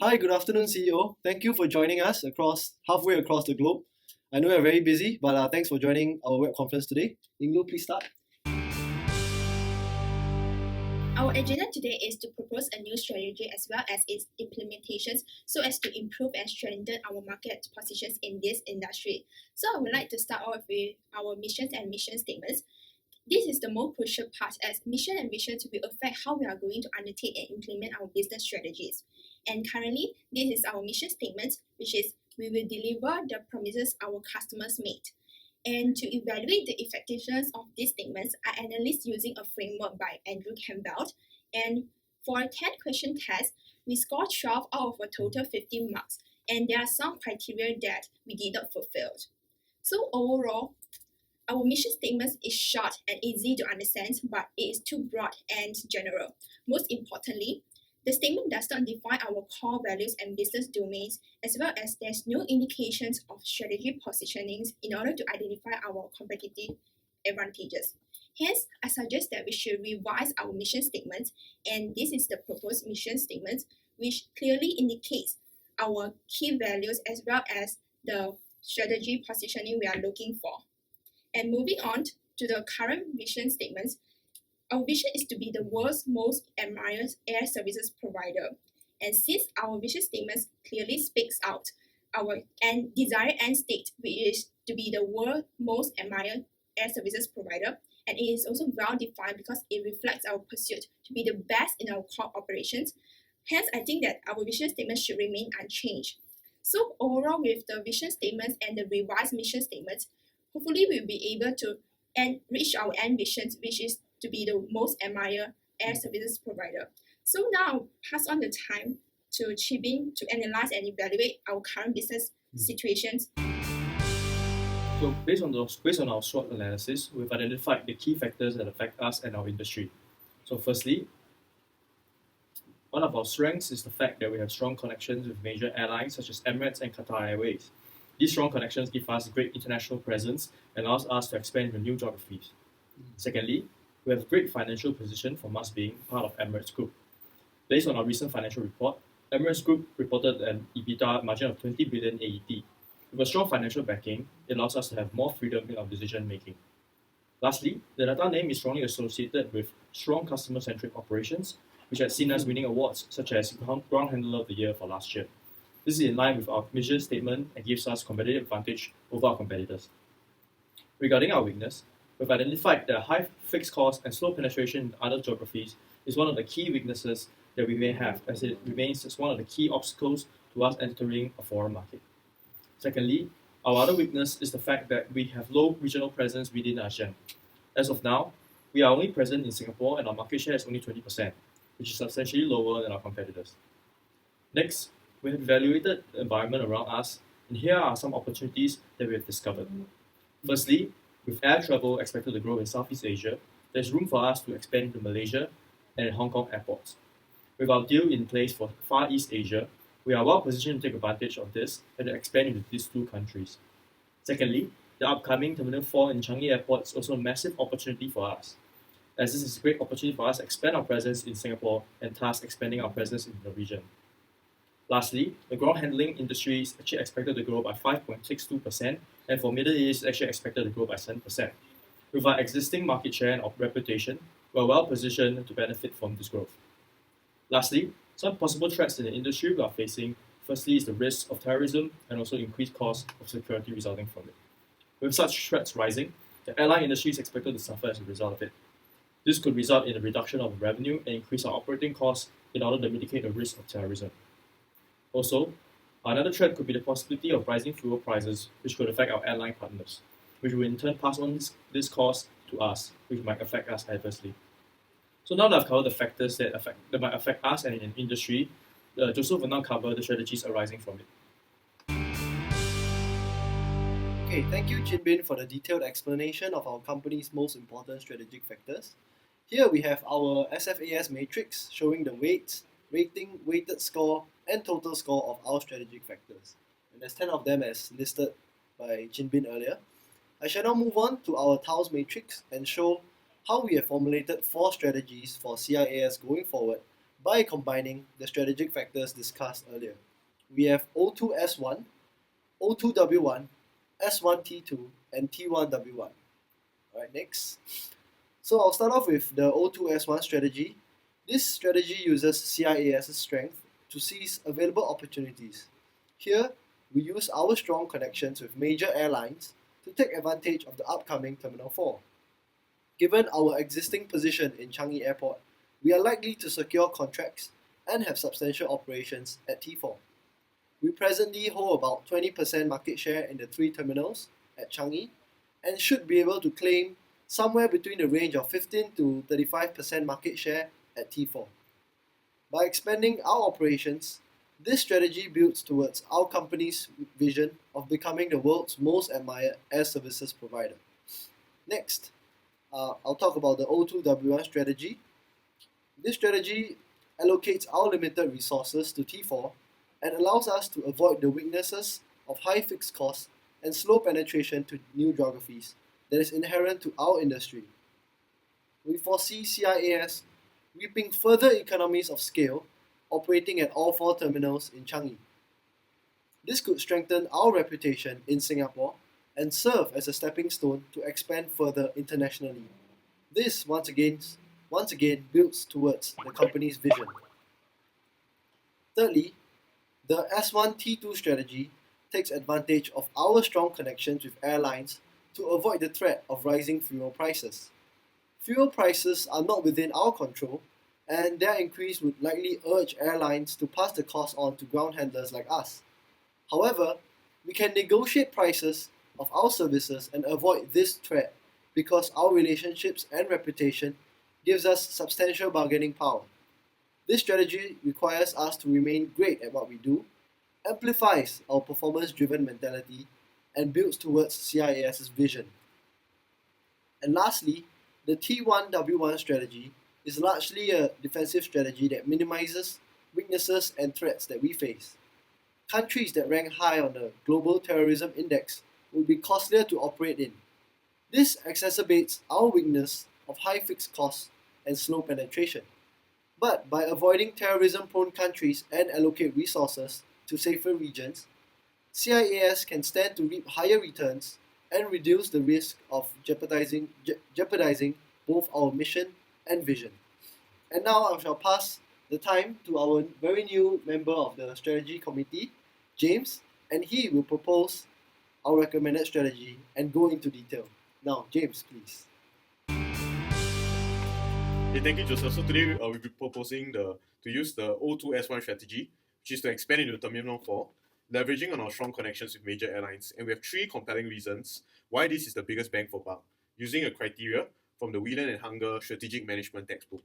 Hi, good afternoon, CEO. Thank you for joining us halfway across the globe. I know you're very busy, but thanks for joining our web conference today. Inglo, please start. Our agenda today is to propose a new strategy as well as its implementations so as to improve and strengthen our market positions in this industry. So I would like to start off with our missions and mission statements. This is the most crucial part as mission and visions will affect how we are going to undertake and implement our business strategies. And currently, this is our mission statement, which is we will deliver the promises our customers made. And to evaluate the effectiveness of these statements, I analyzed using a framework by Andrew Campbell. And for a 10-question test, we scored 12 out of a total 15 marks. And there are some criteria that we did not fulfill. So overall, our mission statement is short and easy to understand, but it is too broad and general. Most importantly, the statement does not define our core values and business domains, as well as there's no indications of strategy positionings in order to identify our competitive advantages. Hence, I suggest that we should revise our mission statement, and this is the proposed mission statement, which clearly indicates our key values as well as the strategy positioning we are looking for. And moving on to the current vision statements, our vision is to be the world's most admired air services provider. And since our vision statements clearly speaks out our desired end state, which is to be the world's most admired air services provider, and it is also well defined because it reflects our pursuit to be the best in our core operations. Hence, I think that our vision statement should remain unchanged. So overall, with the vision statements and the revised mission statements, hopefully we'll be able to reach our end visions, which is to be the most admired air services provider. So now I'll pass on the time to Chibin to analyze and evaluate our current business situations. So based on our SWOT analysis, we've identified the key factors that affect us and our industry. So firstly, one of our strengths is the fact that we have strong connections with major airlines such as Emirates and Qatar Airways. These strong connections give us great international presence and allows us to expand into new geographies. Secondly, we have a great financial position from us being part of Emirates Group. Based on our recent financial report, Emirates Group reported an EBITDA margin of 20 billion AED. With a strong financial backing, it allows us to have more freedom in our decision making. Lastly, the Data name is strongly associated with strong customer-centric operations, which has seen us winning awards such as Ground Handler of the Year for last year. This is in line with our mission statement and gives us competitive advantage over our competitors. Regarding our weakness, we've identified that high fixed costs and slow penetration in other geographies is one of the key weaknesses that we may have, as it remains as one of the key obstacles to us entering a foreign market. Secondly, our other weakness is the fact that we have low regional presence within ASEAN. As of now, we are only present in Singapore and our market share is only 20%, which is substantially lower than our competitors. Next, we have evaluated the environment around us, and here are some opportunities that we have discovered. Firstly, with air travel expected to grow in Southeast Asia, there is room for us to expand to Malaysia and Hong Kong airports. With our deal in place for Far East Asia, we are well positioned to take advantage of this and to expand into these two countries. Secondly, the upcoming Terminal 4 in Changi Airport is also a massive opportunity for us, as this is a great opportunity for us to expand our presence in Singapore and thus expanding our presence in the region. Lastly, the ground handling industry is actually expected to grow by 5.62%, and for Middle East, it's actually expected to grow by 7%. With our existing market share and reputation, we are well positioned to benefit from this growth. Lastly, some possible threats in the industry we are facing, firstly is the risk of terrorism and also increased costs of security resulting from it. With such threats rising, the airline industry is expected to suffer as a result of it. This could result in a reduction of revenue and increase our operating costs in order to mitigate the risk of terrorism. Also, another threat could be the possibility of rising fuel prices, which could affect our airline partners, which will in turn pass on this cost to us, which might affect us adversely. So now that I've covered the factors that might affect us and an industry, Joseph will now cover the strategies arising from it. Okay, thank you, Chinbin, for the detailed explanation of our company's most important strategic factors. Here we have our SFAS matrix showing the weights, rating, weighted score, and total score of our strategic factors. And there's 10 of them as listed by Chinbin earlier. I shall now move on to our tiles matrix and show how we have formulated 4 strategies for CIAS going forward by combining the strategic factors discussed earlier. We have O2S1, O2W1, S1T2, and T1W1. Alright, next. So I'll start off with the O2S1 strategy. This strategy uses CIAS's strength to seize available opportunities. Here, we use our strong connections with major airlines to take advantage of the upcoming Terminal 4. Given our existing position in Changi Airport, we are likely to secure contracts and have substantial operations at T4. We presently hold about 20% market share in the 3 terminals at Changi and should be able to claim somewhere between the range of 15 to 35% market share at T4. By expanding our operations, this strategy builds towards our company's vision of becoming the world's most admired air services provider. Next, I'll talk about the O2W1 strategy. This strategy allocates our limited resources to T4 and allows us to avoid the weaknesses of high fixed costs and slow penetration to new geographies that is inherent to our industry. We foresee CIAS reaping further economies of scale operating at all 4 terminals in Changi. This could strengthen our reputation in Singapore and serve as a stepping stone to expand further internationally. This once again builds towards the company's vision. Thirdly, the S1T2 strategy takes advantage of our strong connections with airlines to avoid the threat of rising fuel prices. Fuel prices are not within our control, and their increase would likely urge airlines to pass the cost on to ground handlers like us. However, we can negotiate prices of our services and avoid this threat because our relationships and reputation gives us substantial bargaining power. This strategy requires us to remain great at what we do, amplifies our performance-driven mentality, and builds towards CIAS's vision. And lastly, the T1W1 strategy is largely a defensive strategy that minimizes weaknesses and threats that we face. Countries that rank high on the Global Terrorism Index will be costlier to operate in. This exacerbates our weakness of high fixed costs and slow penetration. But by avoiding terrorism-prone countries and allocate resources to safer regions, CIAS can stand to reap higher returns and reduce the risk of jeopardizing both our mission and vision. And now I shall pass the time to our very new member of the strategy committee, James, and he will propose our recommended strategy and go into detail. Now, James, please. Hey, thank you, Joseph. So today we'll be proposing to use the O2S1 strategy, which is to expand into Terminal 4, leveraging on our strong connections with major airlines. And we have 3 compelling reasons why this is the biggest bang for buck, using a criteria from the Whelan and Hunger Strategic Management textbook.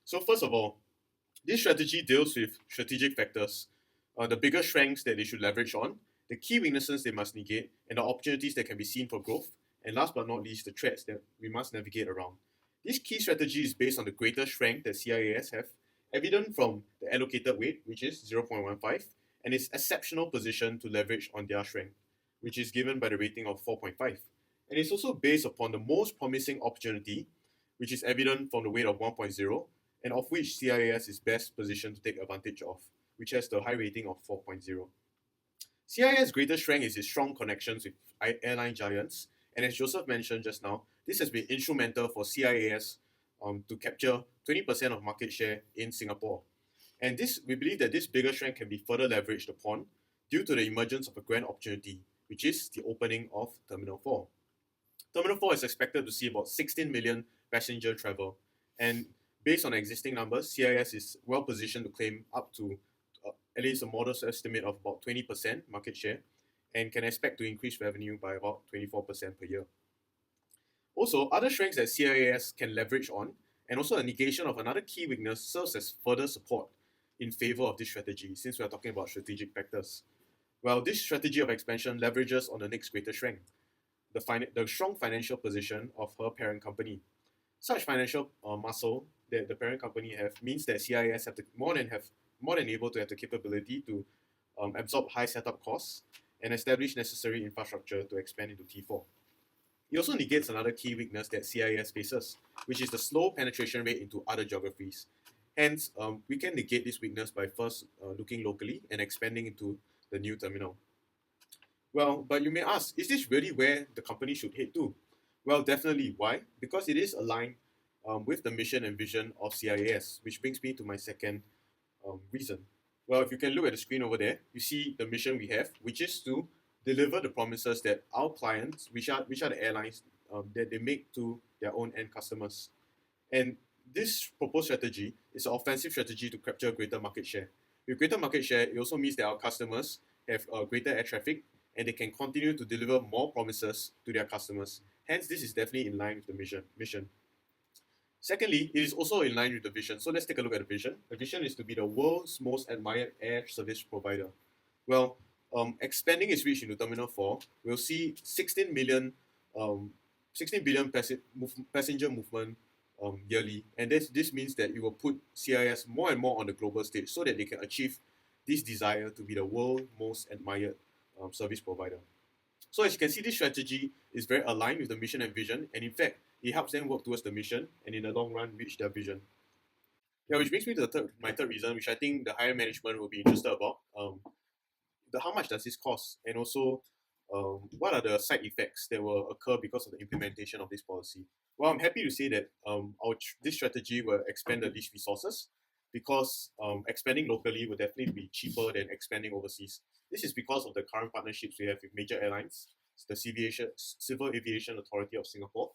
So first of all, this strategy deals with strategic factors, the bigger strengths that they should leverage on, the key weaknesses they must negate, and the opportunities that can be seen for growth, and last but not least, the threats that we must navigate around. This key strategy is based on the greater strength that CIAS have, evident from the allocated weight, which is 0.15, and its exceptional position to leverage on their strength, which is given by the rating of 4.5. And it's also based upon the most promising opportunity, which is evident from the weight of 1.0, and of which CIAS is best positioned to take advantage of, which has the high rating of 4.0. CIAS' greater strength is its strong connections with airline giants, and as Joseph mentioned just now, this has been instrumental for CIAS to capture 20% of market share in Singapore. And we believe that this bigger strength can be further leveraged upon due to the emergence of a grand opportunity, which is the opening of Terminal 4. Terminal 4 is expected to see about 16 million passenger travel, and based on existing numbers, CIS is well positioned to claim up to at least a modest estimate of about 20% market share, and can expect to increase revenue by about 24% per year. Also, other strengths that CIAS can leverage on, and also a negation of another key weakness, serves as further support in favor of this strategy, since we are talking about strategic factors. Well, this strategy of expansion leverages on the next greater strength, the strong financial position of her parent company. Such financial muscle that the parent company means that CIS have more than able to have the capability to absorb high setup costs and establish necessary infrastructure to expand into T4. It also negates another key weakness that CIS faces, which is the slow penetration rate into other geographies. Hence, we can negate this weakness by first looking locally and expanding into the new terminal. Well, but you may ask, is this really where the company should head to? Well, definitely. Why? Because it is aligned with the mission and vision of CIAS, which brings me to my second reason. Well, if you can look at the screen over there, you see the mission we have, which is to deliver the promises that our clients, which are the airlines, that they make to their own end customers. And this proposed strategy is an offensive strategy to capture greater market share. With greater market share, it also means that our customers have greater air traffic and they can continue to deliver more promises to their customers. Hence, this is definitely in line with the mission. Secondly, it is also in line with the vision. So let's take a look at the vision. The vision is to be the world's most admired air service provider. Well, expanding its reach into Terminal 4, we'll see 16 billion passenger movement yearly. And this means that it will put CIS more and more on the global stage so that they can achieve this desire to be the world's most admired service provider. So as you can see, this strategy is very aligned with the mission and vision, and in fact, it helps them work towards the mission and in the long run reach their vision. Yeah, which brings me to my third reason, which I think the higher management will be interested about. How much does this cost, and also what are the side effects that will occur because of the implementation of this policy? Well, I'm happy to say that this strategy will expand the least resources because expanding locally will definitely be cheaper than expanding overseas. This is because of the current partnerships we have with major airlines, the Civil Aviation Authority of Singapore,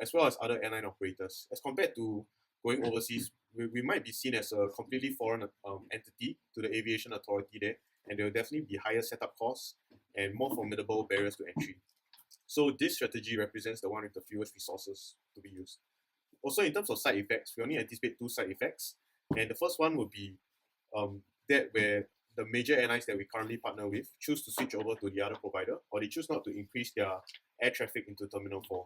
as well as other airline operators. As compared to going overseas, we might be seen as a completely foreign entity to the aviation authority there, and there will definitely be higher setup costs and more formidable barriers to entry. So this strategy represents the one with the fewest resources to be used. Also, in terms of side effects, we only anticipate two side effects, and the first one would be that where the major airlines that we currently partner with choose to switch over to the other provider, or they choose not to increase their air traffic into Terminal 4.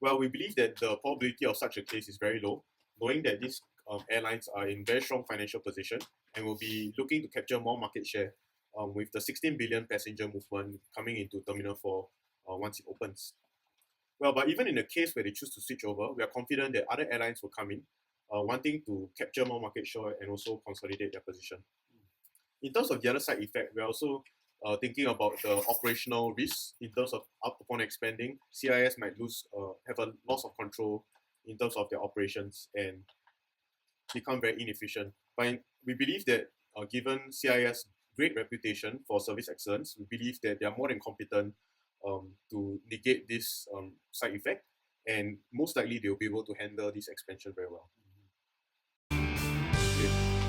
Well, we believe that the probability of such a case is very low, knowing that these airlines are in very strong financial position and will be looking to capture more market share with the 16 billion passenger movement coming into Terminal 4 once it opens. Well, but even in the case where they choose to switch over, we are confident that other airlines will come in, wanting to capture more market share and also consolidate their position. In terms of the other side effect, we're also thinking about the operational risks in terms of upon expanding. CIS might have a loss of control in terms of their operations and become very inefficient. But we believe that given CIS great reputation for service excellence, we believe that they are more than competent to negate this side effect, and most likely they will be able to handle this expansion very well.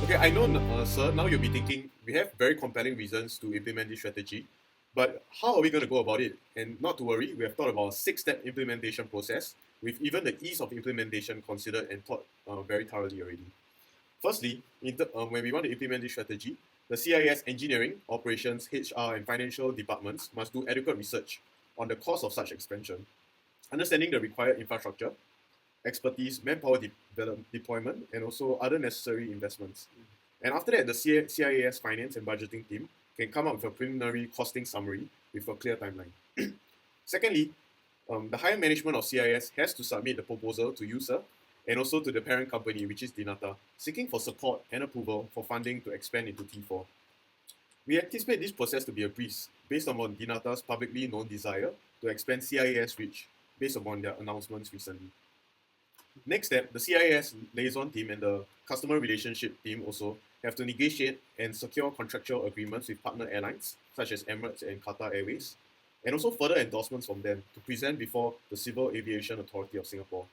Okay, I know, sir, now you'll be thinking, we have very compelling reasons to implement this strategy, but how are we going to go about it? And not to worry, we have thought about a 6-step implementation process, with even the ease of implementation considered and thought very thoroughly already. Firstly, when we want to implement this strategy, the CIS engineering, operations, HR, and financial departments must do adequate research on the cost of such expansion, understanding the required infrastructure, expertise, manpower deployment, and also other necessary investments. And after that, the CIAS finance and budgeting team can come up with a preliminary costing summary with a clear timeline. Secondly, the higher management of CIS has to submit the proposal to user and also to the parent company, which is Dinata, seeking for support and approval for funding to expand into T4. We anticipate this process to be a breeze, based upon Dinata's publicly known desire to expand CIS reach, based upon their announcements recently. Next step, the CIS liaison team and the customer relationship team also have to negotiate and secure contractual agreements with partner airlines, such as Emirates and Qatar Airways, and also further endorsements from them to present before the Civil Aviation Authority of Singapore,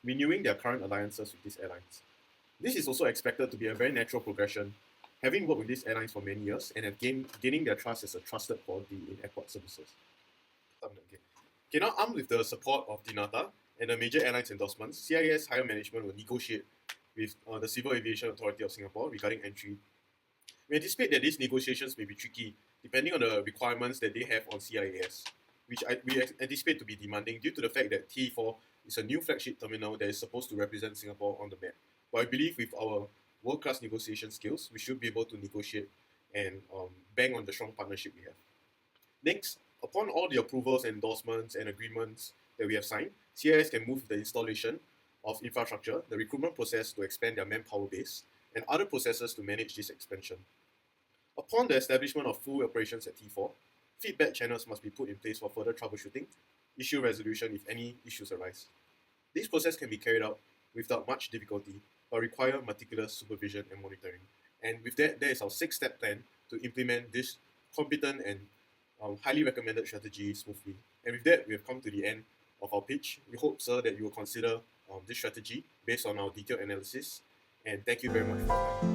renewing their current alliances with these airlines. This is also expected to be a very natural progression, having worked with these airlines for many years and have gaining their trust as a trusted quality in airport services. Okay, now armed with the support of Dinata and the major airlines endorsements, CIS higher management will negotiate with the Civil Aviation Authority of Singapore regarding entry. We anticipate that these negotiations may be tricky, depending on the requirements that they have on CIAS, which we anticipate to be demanding due to the fact that T4 is a new flagship terminal that is supposed to represent Singapore on the map. But I believe with our world-class negotiation skills, we should be able to negotiate and bang on the strong partnership we have. Next, upon all the approvals, endorsements, and agreements that we have signed, CIS can move the installation of infrastructure, the recruitment process to expand their manpower base, and other processes to manage this expansion. Upon the establishment of full operations at T4, feedback channels must be put in place for further troubleshooting, issue resolution if any issues arise. This process can be carried out without much difficulty, but require meticulous supervision and monitoring. And with that, there is our 6-step plan to implement this competent and highly recommended strategy smoothly. And with that, we have come to the end of our pitch. We hope, sir, that you will consider this strategy based on our detailed analysis. And thank you very much for your time.